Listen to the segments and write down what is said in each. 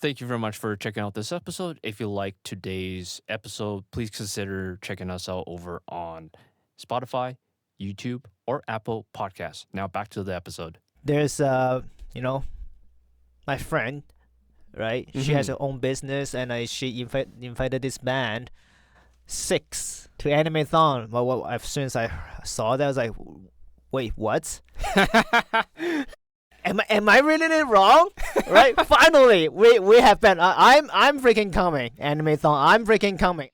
Thank you very much for checking out this episode. If you like today's episode, please consider checking us out over on Spotify, YouTube, or Apple Podcasts. Now back to the episode. There's you know, my friend, right? She has her own business, and she invited this band, Six, to Anime-thon. Well, as soon as I saw that, I was like, wait, what? Am I reading it wrong? Right? Finally, we have been. I'm freaking coming. Anime-thon. I'm freaking coming.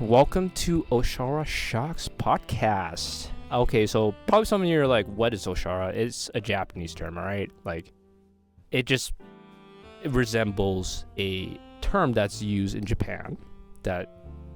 Welcome to Oshare ShoX podcast. Okay, so probably some of you are like, what is Oshare? It's a Japanese term, all right? Like, it resembles a term that's used in Japan that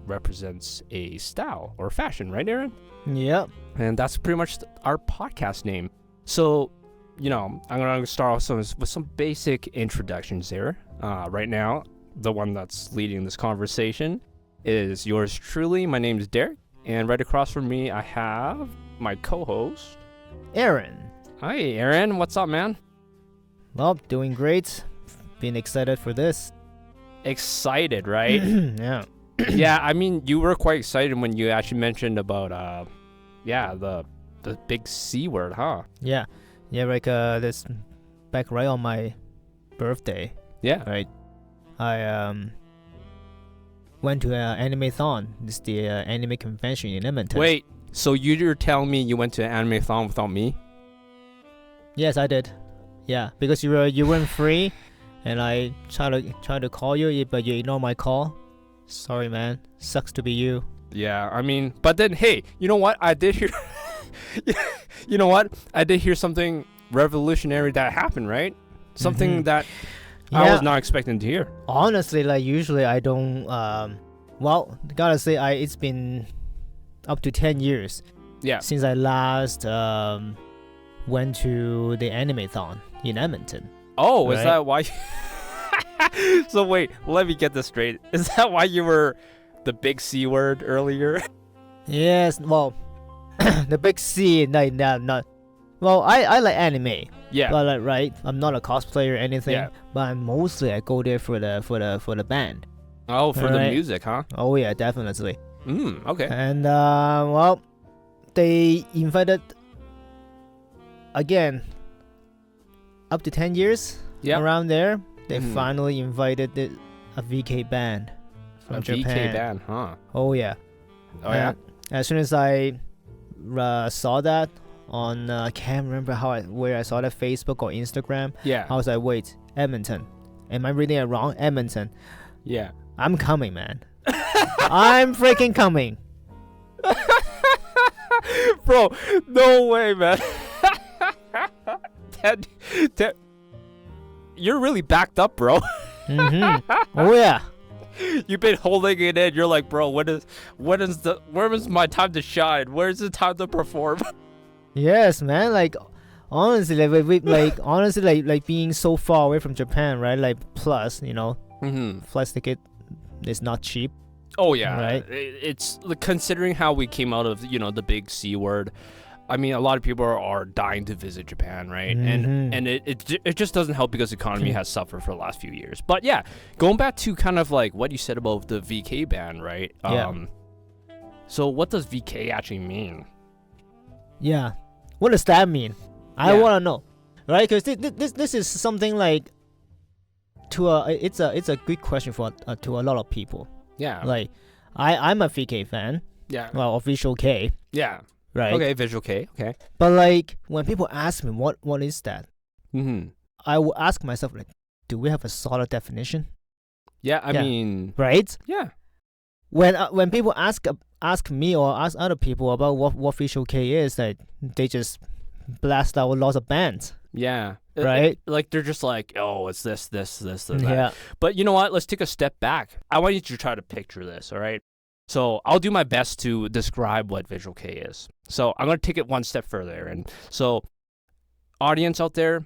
represents a style or fashion, right, Aaron? Yep. And that's pretty much our podcast name. So, I'm going to start off with some basic introductions here. Right now, the one that's leading this conversation is yours truly. My name is Derek, and right across from me, I have my co-host, Aaron. Hi, Aaron. What's up, man? Well, doing great. Being excited for this. Excited, right? Yeah. Yeah, I mean, you were quite excited when you actually mentioned about, the big C word, huh? Yeah, like this back right on my birthday. Yeah. Right. I went to an Anime-thon. It's the anime convention in Edmonton. Wait, so you're telling me you went to an Anime-thon without me? Yes, I did. Yeah, because you weren't free, and I tried to call you, but you ignored my call. Sorry, man. Sucks to be you. Yeah, I mean, but then, hey, you know what? I did hear... you know what? I did hear something revolutionary that happened, right? Something that I was not expecting to hear. Honestly, like, usually I don't... well, gotta say, it's been up to 10 years since I last went to the Anime-thon in Edmonton. Oh, right? Is that why... So wait, let me get this straight. Is that why you were the big C word earlier? Yes, well, the big C, not. Well, I like anime. Yeah. But right, I'm not a cosplayer or anything. Yeah. But I go there for the band. Oh, for the Right. music, huh? Oh yeah, definitely. Okay. And well, they invited again up to 10 years around there. They finally invited a VK band from Japan. VK band, huh? Oh yeah. Oh yeah. As soon as I saw that on, I can't remember where I saw that, Facebook or Instagram. Yeah. I was like, wait, Edmonton. Am I reading it wrong? Edmonton. Yeah. I'm coming, man. I'm freaking coming. Bro, no way, man. that, you're really backed up, bro. Oh yeah. You've been holding it in. You're like, bro, where is my time to shine? Where's the time to perform? Yes, man. Like, honestly, like being so far away from Japan, right? Like, plus, flight ticket is not cheap. Oh yeah, right. It's considering how we came out of the big C word. I mean, a lot of people are dying to visit Japan, right? And it just doesn't help because the economy has suffered for the last few years. But yeah, going back to kind of like what you said about the VK band, right? Yeah. So what does VK actually mean? Yeah. What does that mean? I want to know, right? Because this is something like it's a good question for to a lot of people. Yeah. Like, I'm a VK fan. Yeah. Well, official K. Yeah. Right. Okay, visual K. Okay. But like, when people ask me what is that, I will ask myself, like, do we have a solid definition? Yeah, I mean, right? Yeah. When people ask me or ask other people about what visual K is, that they just blast out lots of bands. Yeah. Right? Like, they're just like, oh, it's this, that. Yeah. But you know what? Let's take a step back. I want you to try to picture this, all right? So I'll do my best to describe what visual K is. So I'm going to take it one step further. And so audience out there,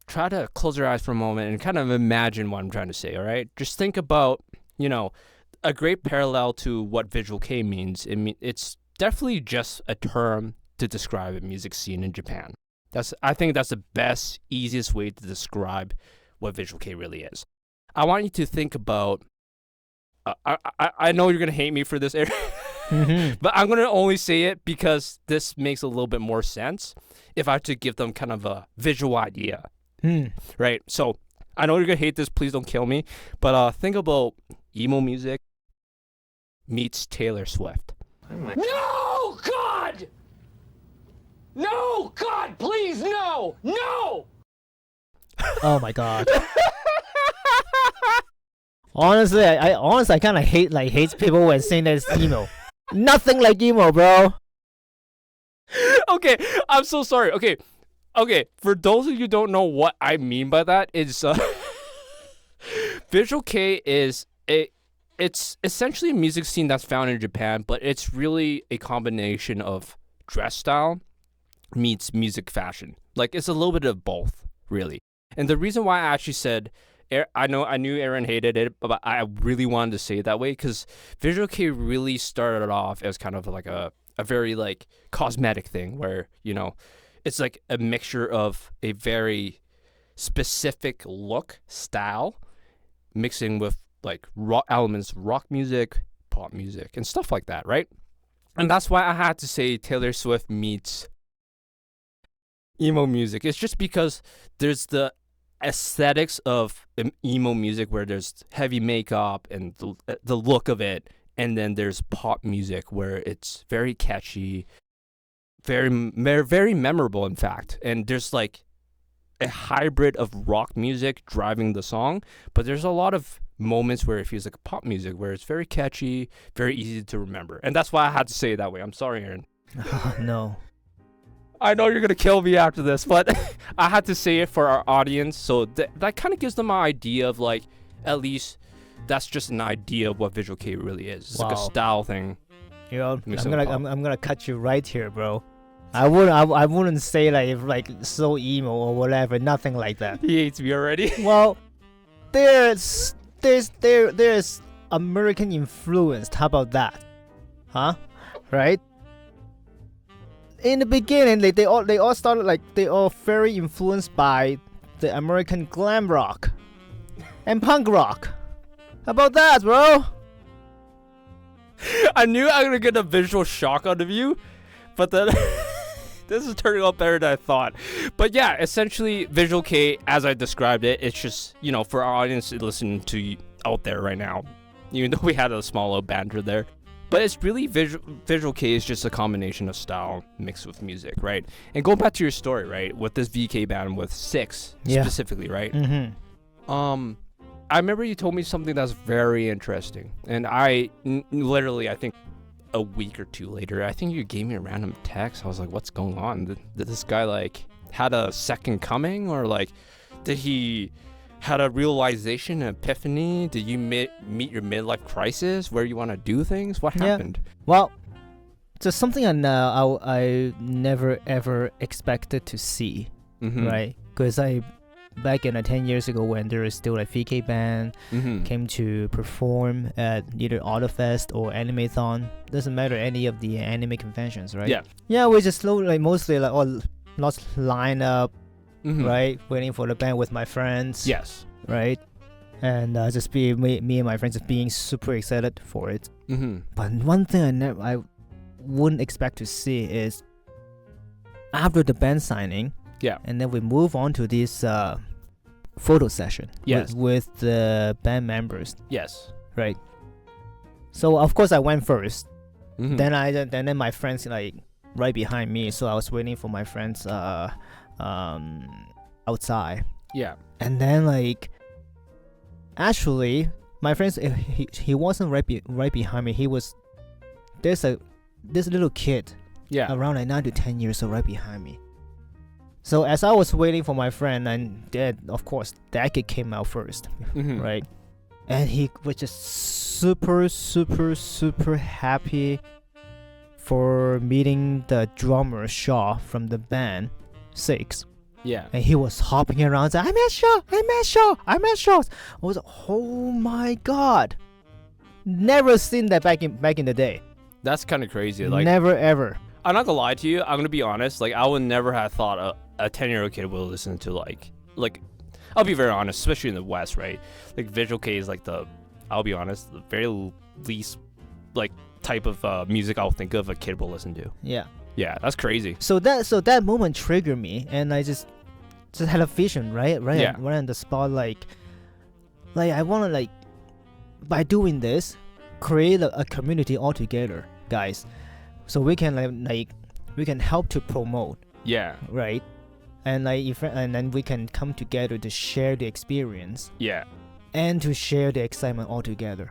try to close your eyes for a moment and kind of imagine what I'm trying to say, all right? Just think about, a great parallel to what Visual Kei means. It's definitely just a term to describe a music scene in Japan. I think that's the best, easiest way to describe what Visual Kei really is. I want you to think about, I know you're going to hate me for this, Aaron, but I'm going to only say it because this makes a little bit more sense if I had to give them kind of a visual idea. Right? So I know you're going to hate this. Please don't kill me. But think about emo music meets Taylor Swift. No, God! No, God, please, no! No! Oh my God. Honestly, I kind of hate people when saying that it's emo. Nothing like emo, bro. Okay, I'm so sorry. Okay. For those of you who don't know what I mean by that, is Visual Kei it's essentially a music scene that's found in Japan, but it's really a combination of dress style meets music fashion. Like, it's a little bit of both, really. And the reason why I actually said, I knew Aaron hated it, but I really wanted to say it that way because Visual Kei really started off as kind of like a very like cosmetic thing where, it's like a mixture of a very specific look style mixing with like rock elements, rock music, pop music, and stuff like that, right? And that's why I had to say Taylor Swift meets emo music. It's just because there's the aesthetics of emo music where there's heavy makeup and the look of it, and then there's pop music where it's very catchy, very memorable, in fact. And there's like a hybrid of rock music driving the song, but there's a lot of moments where it feels like pop music where it's very catchy, very easy to remember. And that's why I had to say it that way. I'm sorry, Aaron. No. I know you're going to kill me after this, but I had to say it for our audience. So that kind of gives them an idea of like, at least that's just an idea of what Visual Kei really is. It's like a style thing. I'm gonna cut you right here, bro. I wouldn't say like so emo or whatever, nothing like that. He hates me already. Well, there's American influence. How about that? Huh? Right? In the beginning, they all started like they all very influenced by the American glam rock and punk rock. How about that, bro? I knew I was gonna get a visual shock out of you, but then this is turning out better than I thought. But yeah, essentially, Visual Kei, as I described it, it's just for our audience to listen to out there right now, even though we had a small little banter there. But it's really Visual Kei is just a combination of style mixed with music, right? And going back to your story, right, with this VK band with SiX specifically, right? I remember you told me something that's very interesting, and I think a week or two later, I think you gave me a random text. I was like, "What's going on? Did this guy like had a second coming, or like did he?" Had a realization, an epiphany? Did you meet your midlife crisis where you want to do things? What happened? Well, just something I never ever expected to see, right? Because back in 10 years ago when there was still a VK band came to perform at either AutoFest or Animathon, doesn't matter any of the anime conventions, right? Yeah, we just slowly mostly like all lots line up. Right, waiting for the band with my friends. Yes. Right, and just me and my friends just being super excited for it. But one thing I wouldn't expect to see is after the band signing. Yeah. And then we move on to this photo session. Yes. With the band members. Yes. Right. So of course I went first. Then my friends like right behind me. So I was waiting for my friends. Outside. Yeah. And then like actually my friends he wasn't right behind me. He was this little kid around like 9 to 10 years old right behind me. So as I was waiting for my friend, and then of course that kid came out first. Right, and he was just super happy for meeting the drummer Shaw from the band SiX. Yeah. And he was hopping around saying, I'm at show, I'm at show, I'm at shows. I was like, oh my god. Never seen that back in the day. That's kind of crazy. Like, Never ever. I'm not gonna lie to you. I'm gonna be honest. Like, I would never have thought a 10-year-old kid will listen to like. I'll be very honest, especially in the West, right? Like, Visual K is like I'll be honest, the very least like type of music I'll think of a kid will listen to. Yeah. Yeah, that's crazy. So that moment triggered me, and I just had a vision, right Yeah. right on the spot, like I want to, like, by doing this, create a community altogether, guys, so we can like we can help to promote, Yeah. right? And and then we can come together to share the experience Yeah. and to share the excitement all together.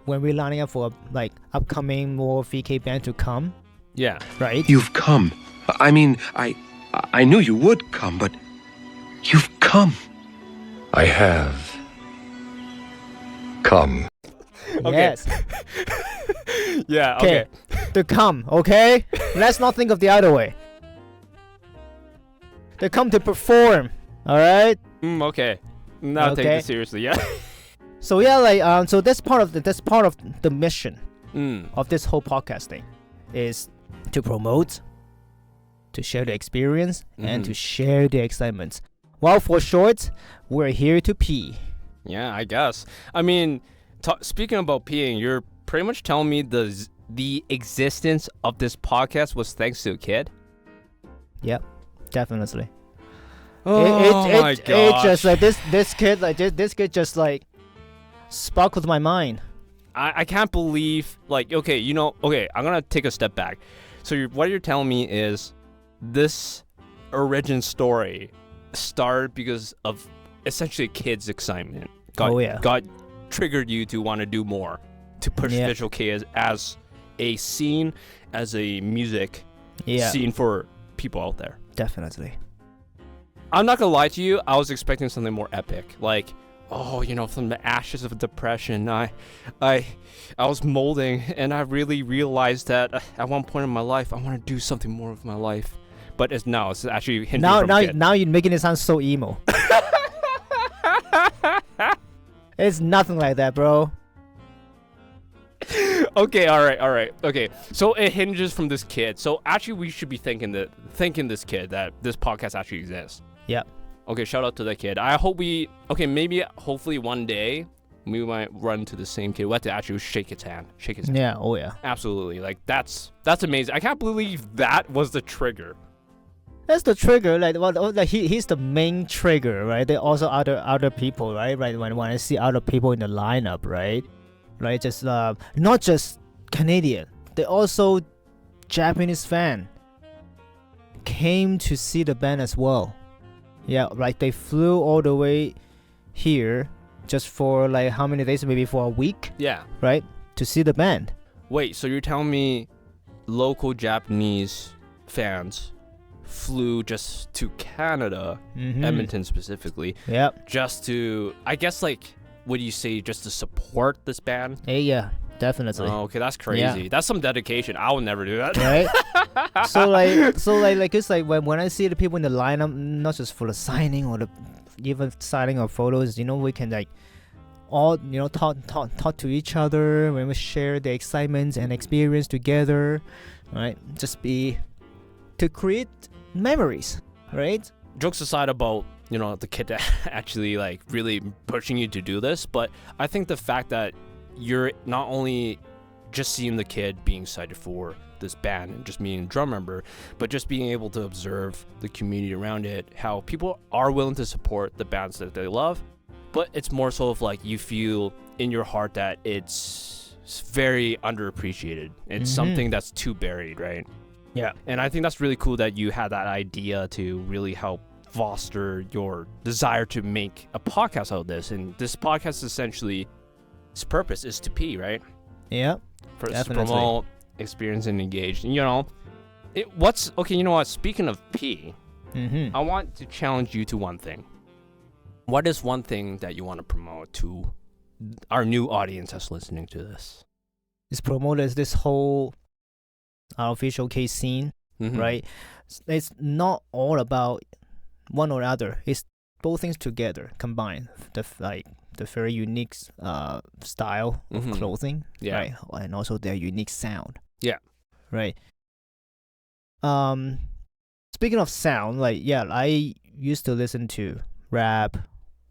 When we're lining up for like upcoming more VK band to come, Yeah. right? You've come. I mean, I knew you would come, but you've come. I have come. Okay. Yes, Yeah. Okay. to come. Okay, let's not think of the other way. They come to perform. All right. Okay. Now take Okay. this seriously. Yeah. So yeah, like so that's part of the mission Mm. of this whole podcast thing, is to promote, to share the experience, and to Mhm. share the excitement. While for short, we're here to pee. Yeah, I guess. I mean, speaking about peeing, you're pretty much telling me the existence of this podcast was thanks to a kid. Yep, definitely. Oh my It gosh. just like this kid just like sparkled my mind. I can't believe, like, okay, I'm gonna take a step back. So what you're telling me is this origin story started because of essentially a kid's excitement. Got triggered you to want to do more, to push Yeah. Visual K as a scene, as a music Yeah, scene for people out there. definitely. I'm not gonna lie to you, I was expecting something more epic, like, from the ashes of depression, I was molding, and I really realized that at one point in my life, I want to do something more with my life. But it's actually hindering from a kid. Now you're making it sound so emo. It's nothing like that, bro. Okay, all right. Okay, so it hinges from this kid. So actually, we should be thanking this kid that this podcast actually exists. Yep. Okay, shout out to that kid. Hopefully one day we might run into the same kid. We have to actually shake his hand. Yeah. Oh yeah. Absolutely. Like, that's amazing. I can't believe that was the trigger. That's the trigger. Like he's the main trigger, right? There are also other people, right? Right. When I see other people in the lineup, right? Right. Just not just Canadian. They also Japanese fan came to see the band as well. Yeah. Like they flew all the way here just for like how many days? Maybe for a week, Yeah. right? To see the band. Wait, so you're telling me local Japanese fans flew just to Canada, Edmonton specifically, Yep. just to, I guess, like, what do you say, just to support this band? Hey, yeah. Definitely. Oh, okay, that's crazy. That's some dedication. I would never do that. Right? so it's like when I see the people in the lineup, not just for the signing or the even signing of photos, we can like all talk to each other when we share the excitement and experience together, right? Just be to create memories, right? Jokes aside about the kid that actually like really pushing you to do this, but I think the fact that you're not only just seeing the kid being excited for this band and just being a drum member, but just being able to observe the community around it, how people are willing to support the bands that they love, but it's more so of like you feel in your heart that it's very underappreciated. It's something that's too buried, right? Yeah. And I think that's really cool that you had that idea to really help foster your desire to make a podcast out of this. And this podcast essentially, its purpose is to pee, right? Yeah. For us to Definitely. promote, experience, and engage. And okay, you know what? Speaking of pee, I want to challenge you to one thing. What is one thing that you want to promote to our new audience that's listening to this? It's promoted this whole official case scene, right? It's not all about one or other. It's both things together combined. The very unique style of clothing, Yeah. right, and also their unique sound. Yeah. Right. Speaking of sound, like I used to listen to rap,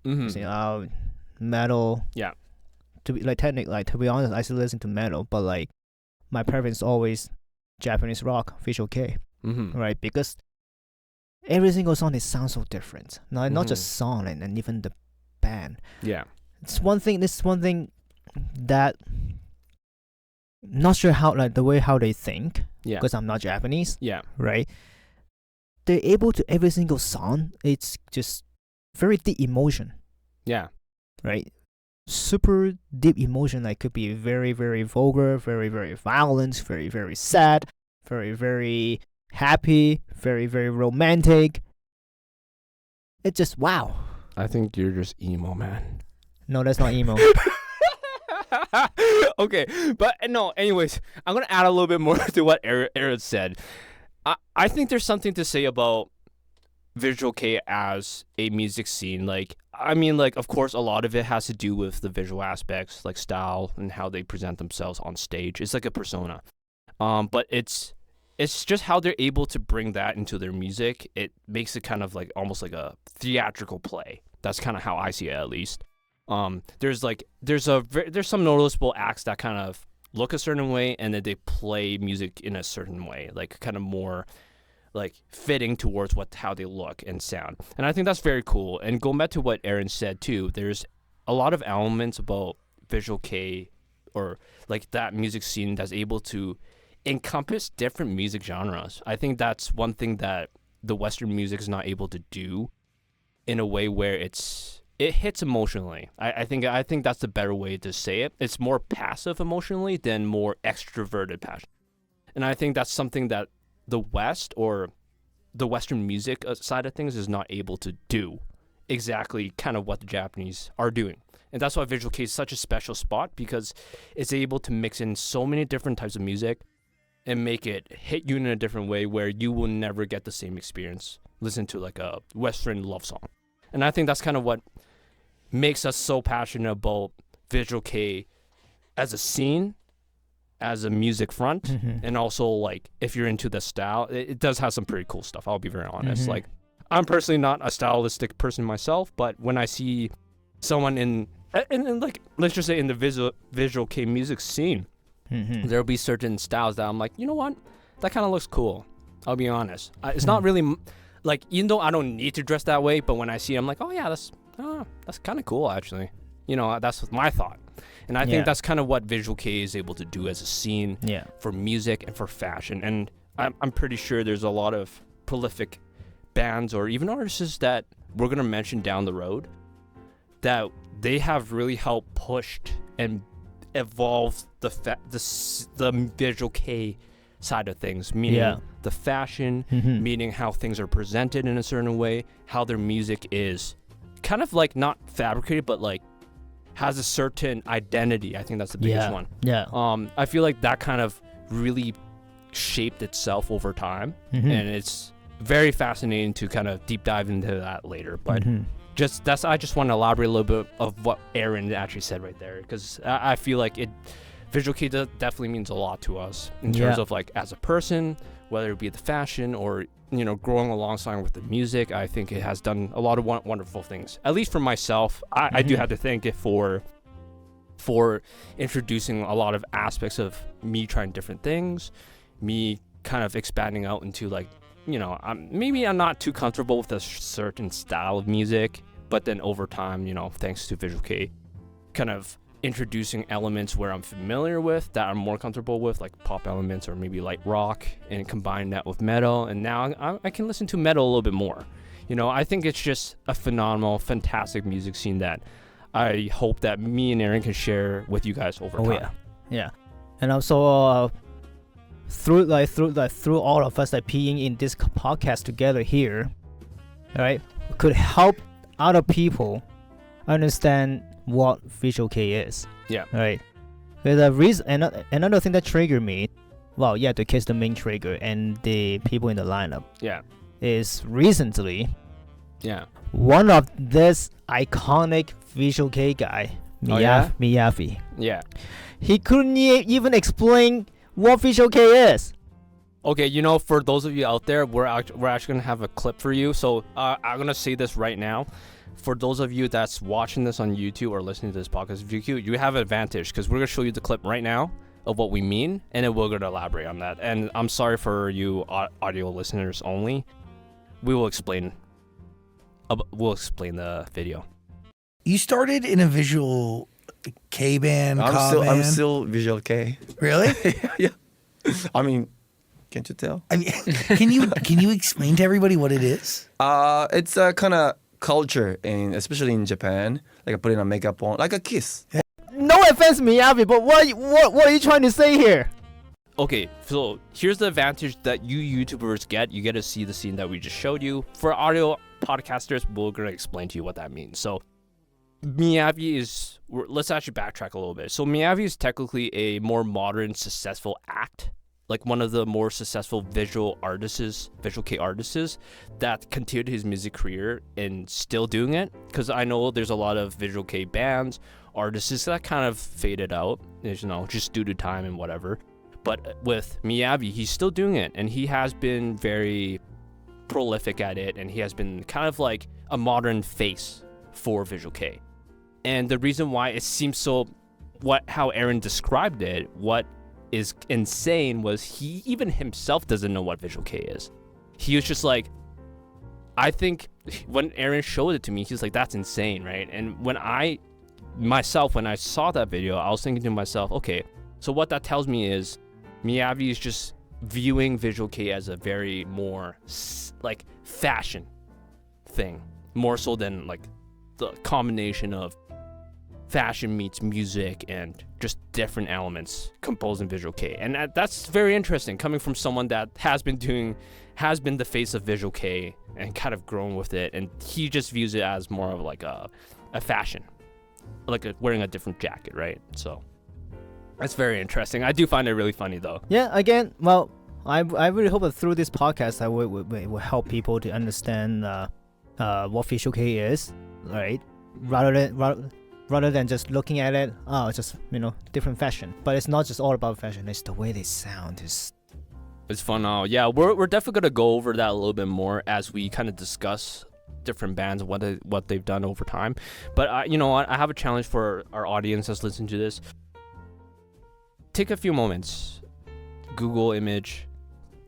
metal. Yeah. To be to be honest, I still listen to metal, but like my preference always Japanese rock, Visual K, right? Because every single song, it sounds so different. Not just song and even the band. Yeah. This is one thing that not sure how like the way how they think. Yeah. Because I'm not Japanese. Yeah. Right. They're able to every single song. It's just very deep emotion. Yeah. Right. Super deep emotion. Like could be very very vulgar, very very violent, very very sad, very very happy, very very romantic. It's just wow. I think you're just emo, man. No, that's not emo. Okay, but no, anyways, I'm going to add a little bit more to what Aaron said. I think there's something to say about Visual K as a music scene. Like, I mean, like, of course, a lot of it has to do with the visual aspects, like style and how they present themselves on stage. It's like a persona. But it's just how they're able to bring that into their music. It makes it kind of like almost like a theatrical play. That's kind of how I see it, at least. There's some noticeable acts that kind of look a certain way, and then they play music in a certain way, like kind of more like fitting towards how they look and sound. And I think that's very cool. And going back to what Aaron said too, there's a lot of elements about Visual K or like that music scene that's able to encompass different music genres. I think that's one thing that the Western music is not able to do in a way where it hits emotionally. I think that's the better way to say it. It's more passive emotionally than more extroverted passion. And I think that's something that the West or the Western music side of things is not able to do exactly kind of what the Japanese are doing. And that's why Visual K is such a special spot, because it's able to mix in so many different types of music and make it hit you in a different way where you will never get the same experience listen to like a Western love song. And I think that's kind of what makes us so passionate about Visual K as a scene, as a music front, and also like if you're into the style, it does have some pretty cool stuff. I'll be very honest. Like, I'm personally not a stylistic person myself, but when I see someone in like, let's just say in the Visual K music scene, there'll be certain styles that I'm like, you know what, that kind of looks cool. I'll be honest. It's not really like, even though I don't need to dress that way, but when I see it, I'm like, oh yeah, that's kind of cool actually. You know, that's my thought. And I think that's kind of what Visual K is able to do as a scene for music and for fashion. And I'm pretty sure there's a lot of prolific bands or even artists that we're going to mention down the road that they have really helped pushed and evolved the Visual K side of things, meaning the fashion, meaning how things are presented in a certain way, how their music is kind of like not fabricated, but like has a certain identity. I think that's the biggest one. I feel like that kind of really shaped itself over time, and it's very fascinating to kind of deep dive into that later. But I just want to elaborate a little bit of what Aaron actually said right there, because I feel like Visual K definitely means a lot to us in terms of like as a person, whether it be the fashion or, you know, growing alongside with the music. I think it has done a lot of wonderful things. At least for myself, I do have to thank it for introducing a lot of aspects of me trying different things, me kind of expanding out into like, you know, maybe I'm not too comfortable with a certain style of music, but then over time, you know, thanks to Visual K, kind of introducing elements where I'm familiar with that I'm more comfortable with, like pop elements or maybe light rock, and combine that with metal, and now I can listen to metal a little bit more. You know, I think it's just a phenomenal, fantastic music scene that I hope that me and Aaron can share with you guys over time. Yeah. And also through all of us like being in this podcast together here, right, could help other people understand what Visual K is. Right. There's a reason. Another thing that triggered me, the kid's the main trigger, and the people in the lineup. Is recently Yeah. One of this iconic Visual Kei guy, Oh, yeah? Miyavi. Yeah. He couldn't even explain what Visual Kei is. Okay, for those of you out there, we're actually gonna have a clip for you. So I'm gonna say this right now. For those of you that's watching this on YouTube or listening to this podcast, you have an advantage because we're gonna show you the clip right now of what we mean, and then we're gonna elaborate on that. And I'm sorry for you audio listeners only. We'll explain the video. You started in a visual K band, I'm still Visual K. Really? Yeah. I mean, can't you tell? I mean, can you explain to everybody what it is? It's a kind of culture, especially in Japan, like putting a makeup on, like a kiss. No offense, Miyavi, but what are you trying to say here? Okay, so here's the advantage that you YouTubers get. You get to see the scene that we just showed you. For audio podcasters, we're going to explain to you what that means. So Miyavi is, let's actually backtrack a little bit. So Miyavi is technically a more modern, successful act, like one of the more successful Visual Kei artists that continued his music career and still doing it. Because I know there's a lot of Visual Kei bands, artists that kind of faded out, just due to time and whatever. But with Miyavi, he's still doing it, and he has been very prolific at it, and he has been kind of like a modern face for Visual Kei. And the reason why it seems so, how Aaron described it, what is insane was he even himself doesn't know what Visual Kei is. He was just like, I think when Aaron showed it to me, he's like, that's insane, right? And when I saw that video, I was thinking to myself, okay, so what that tells me is Miyavi is just viewing Visual Kei as a very more like fashion thing, more so than like the combination of fashion meets music and just different elements composed in Visual Kei. And that's very interesting coming from someone that has been the face of Visual Kei and kind of grown with it, and he just views it as more of like a fashion, like wearing a different jacket, right? So that's very interesting. I do find it really funny though. Yeah, again, well, I really hope that through this podcast I will help people to understand what Visual Kei is, right? Rather than just looking at it, it's just different fashion. But it's not just all about fashion. It's the way they sound. It's fun now. Yeah, we're definitely gonna go over that a little bit more as we kind of discuss different bands and what they've done over time. But you know what? I have a challenge for our audience that's listening to this. Take a few moments, Google image,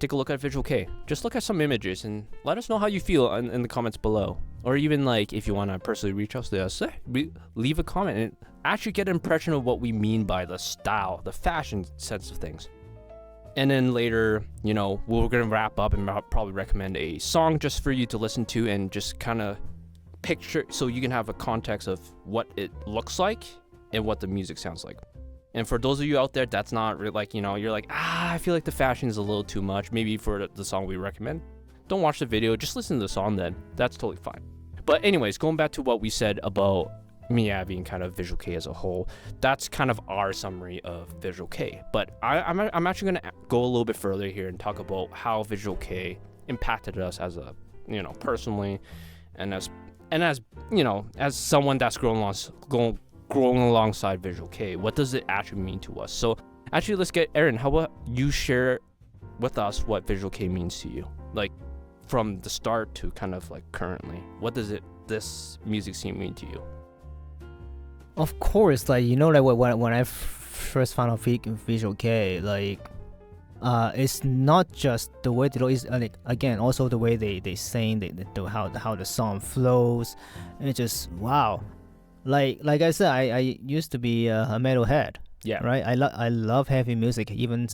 take a look at Visual Kei. Just look at some images and let us know how you feel in the comments below. Or even like if you want to personally reach out to us, leave a comment and actually get an impression of what we mean by the style, the fashion sense of things. And then later, we're going to wrap up and probably recommend a song just for you to listen to and just kind of picture so you can have a context of what it looks like and what the music sounds like. And for those of you out there, that's not really like, you're like, I feel like the fashion is a little too much. Maybe for the song we recommend, don't watch the video. Just listen to the song then. That's totally fine. But anyways, going back to what we said about Miyavi and kind of Visual Kei as a whole, that's kind of our summary of Visual Kei. But I'm actually going to go a little bit further here and talk about how Visual Kei impacted us as a, personally, and as someone that's grown alongside Visual Kei. What does it actually mean to us? So actually, let's get Aaron. How about you share with us what Visual Kei means to you, like from the start to kind of like currently? What does this music scene mean to you? Of course, like when I first found out Visual Kei, it's not just the way they it's again also the way they sing, how the song flows, and it's just wow. Like I said, I used to be a metalhead. Yeah. Right. I love heavy music even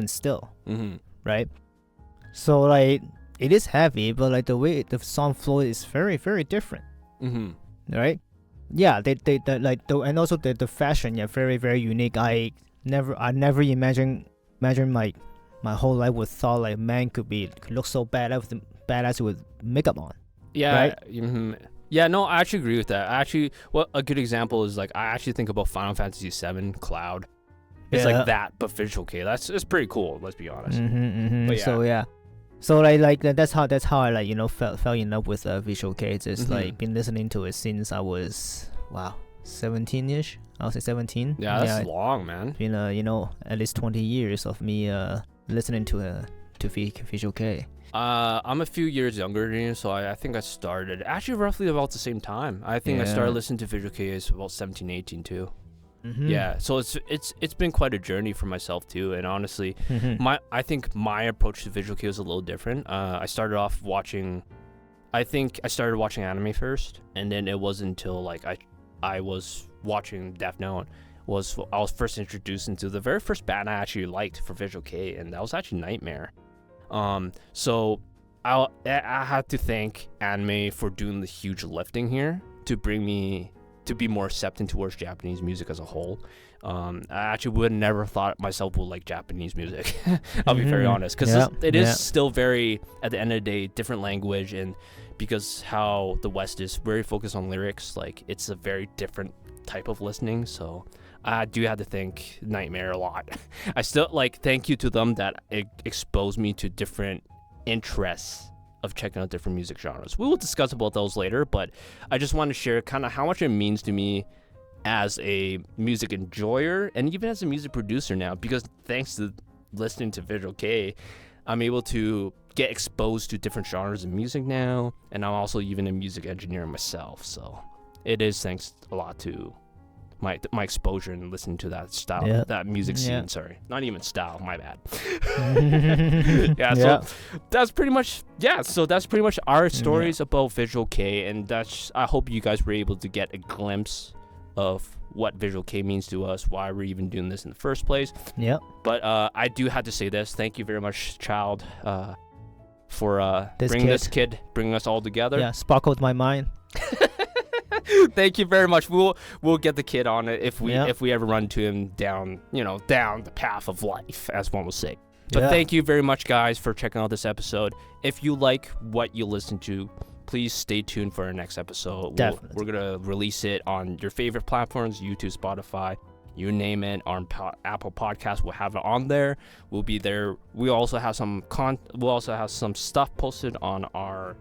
still. Mm-hmm. Right. So like it is heavy, but like the way the song flows is very, very different. Mm-hmm. Right. Yeah. And also the fashion, yeah, very, very unique. I never imagined my whole life would thought like man could look so badass with makeup on. Yeah. Right? Mm-hmm. Yeah, no, I actually agree with that. A good example is like I actually think about Final Fantasy VII Cloud. It's like that, but Visual Kei. It's pretty cool. Let's be honest. Mm-hmm, mm-hmm. But yeah. So like that's how I like fell in love with Visual Kei. Just Mhm. like been listening to it since I was 17ish. I'll say 17. Yeah, that's long, man. Been at least 20 years of me listening to Visual Kei. I'm a few years younger than you, so I think I started actually roughly about the same time. I think I started listening to Visual Kei is about 17, 18 too. Mm-hmm. Yeah, so it's been quite a journey for myself too, and honestly, Mm-hmm. I think my approach to Visual Kei was a little different. I started off watching, I think I started watching anime first, and then it wasn't until like I was watching Death Note I was first introduced into the very first band I actually liked for Visual Kei, and that was actually Nightmare. So I had to thank anime for doing the huge lifting here to bring me to be more accepting towards Japanese music as a whole. I actually would have never thought myself would like Japanese music. I'll be very honest, because it is still very, at the end of the day, different language, and because how the West is very focused on lyrics, like it's a very different type of listening. So I do have to thank Nightmare a lot. I still thank you to them that it exposed me to different interests of checking out different music genres. We will discuss about those later, but I just want to share kind of how much it means to me as a music enjoyer and even as a music producer now, because thanks to listening to Visual Kei, I'm able to get exposed to different genres of music now, and I'm also even a music engineer myself, so it is thanks a lot to my exposure and listening to that style, that music scene. Sorry, not even style. My bad. So that's pretty much So that's pretty much our stories about Visual Kei, and I hope you guys were able to get a glimpse of what Visual Kei means to us, why we're even doing this in the first place. Yeah. But I do have to say this. Thank you very much, Child, for bringing us all together. Yeah, sparkled my mind. Thank you very much. We'll get the kid on it if we ever run to him down the path of life, as one will say. But thank you very much, guys, for checking out this episode. If you like what you listen to, please stay tuned for our next episode. We're gonna release it on your favorite platforms: YouTube, Spotify, you name it. On Apple Podcasts, we'll have it on there. We'll be there. We also have some stuff posted on our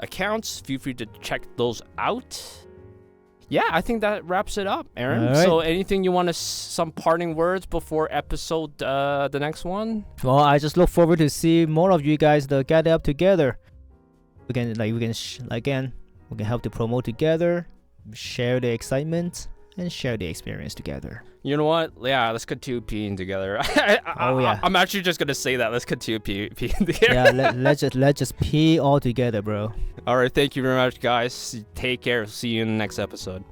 accounts. Feel free to check those out. Yeah, I think that wraps it up, Aaron. Right. So anything you want to, some parting words before episode, the next one? Well, I just look forward to see more of you guys to get up together. We can help to promote together, share the excitement, and share the experience together. You know what? Yeah, let's continue peeing together. I'm actually just gonna say that. Let's continue peeing together. Yeah, let's just pee all together, bro. All right, thank you very much, guys. Take care. See you in the next episode.